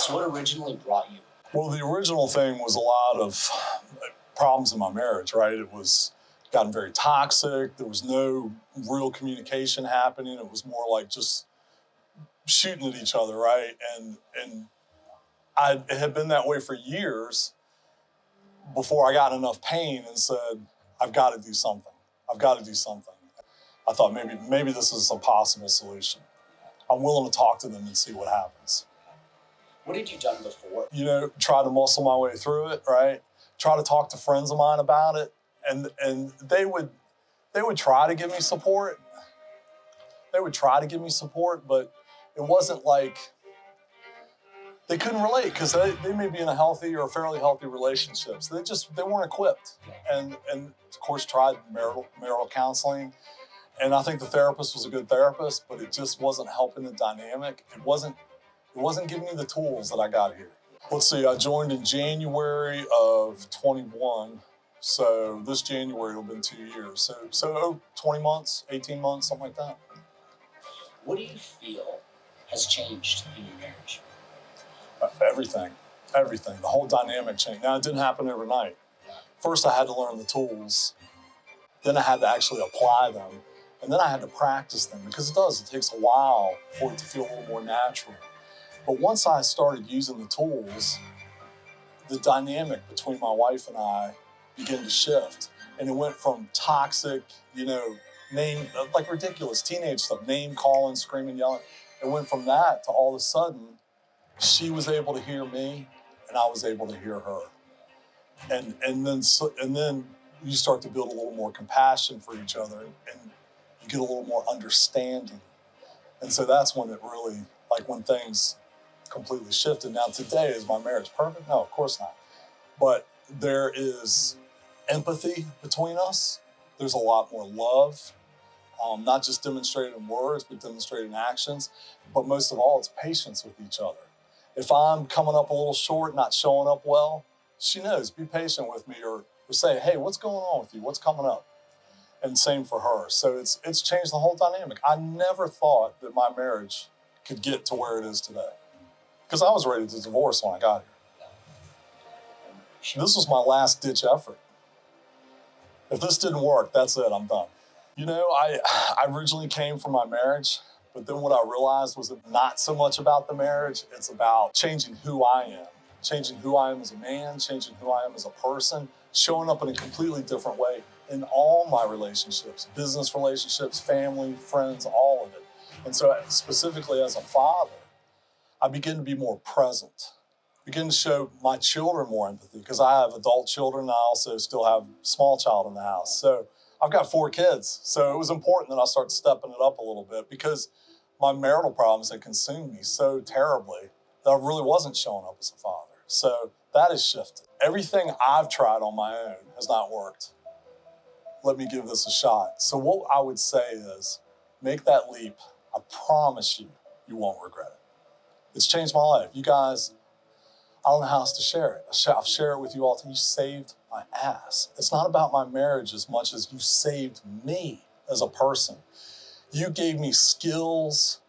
So what originally brought you? Well, the original thing was a lot of problems in my marriage, right? It was gotten very toxic. There was no real communication happening. It was more like just shooting at each other, right? And I had been that way for years before I got enough pain and said, I've got to do something. I've got to do something. I thought maybe this is a possible solution. I'm willing to talk to them and see what happens. What had you done before? You know, try to muscle my way through it, right? Try to talk to friends of mine about it, and they would try to give me support. They would try to give me support, but it wasn't like they couldn't relate because they may be in a healthy or fairly healthy relationships. They weren't equipped, and of course tried marital counseling, and I think the therapist was a good therapist, but it just wasn't helping the dynamic. It wasn't giving me the tools that I got here. Let's see, I joined in January of 21. So this January it'll been 2 years. So 20 months, 18 months, something like that. What do you feel has changed in your marriage? Everything. The whole dynamic changed. Now, it didn't happen overnight. First, I had to learn the tools. Then I had to actually apply them. And then I had to practice them because it takes a while for it to feel a little more natural. But once I started using the tools, the dynamic between my wife and I began to shift. And it went from toxic, like ridiculous teenage stuff, name calling, screaming, yelling. It went from that to all of a sudden, she was able to hear me and I was able to hear her. And then you start to build a little more compassion for each other and you get a little more understanding. And so that's when it really, like when things completely shifted. Now today, is my marriage perfect? No, of course not. But there is empathy between us. There's a lot more love, not just demonstrated in words, but demonstrated in actions. But most of all, it's patience with each other. If I'm coming up a little short, not showing up well, she knows, be patient with me or say, hey, what's going on with you? What's coming up? And same for her. So it's changed the whole dynamic. I never thought that my marriage could get to where it is today because I was ready to divorce when I got here. This was my last ditch effort. If this didn't work, that's it, I'm done. You know, I originally came from my marriage, but then what I realized was not so much about the marriage, it's about changing who I am as a man, changing who I am as a person, showing up in a completely different way in all my relationships, business relationships, family, friends, all of it. And so specifically as a father, I begin to be more present. Begin to show my children more empathy because I have adult children. I also still have a small child in the house. So I've got 4 kids. So it was important that I start stepping it up a little bit because my marital problems had consumed me so terribly that I really wasn't showing up as a father. So that has shifted. Everything I've tried on my own has not worked. Let me give this a shot. So what I would say is make that leap. I promise you, you won't regret it. It's changed my life. You guys, I don't know how else to share it. I'll share it with you all. You saved my ass. It's not about my marriage as much as you saved me as a person. You gave me skills,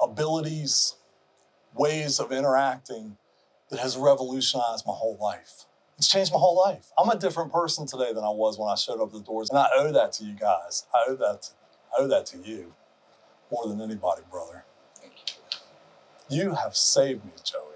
abilities, ways of interacting that has revolutionized my whole life. It's changed my whole life. I'm a different person today than I was when I showed up at the doors. And I owe that to you guys. I owe that to you more than anybody, brother. You have saved me, Joe.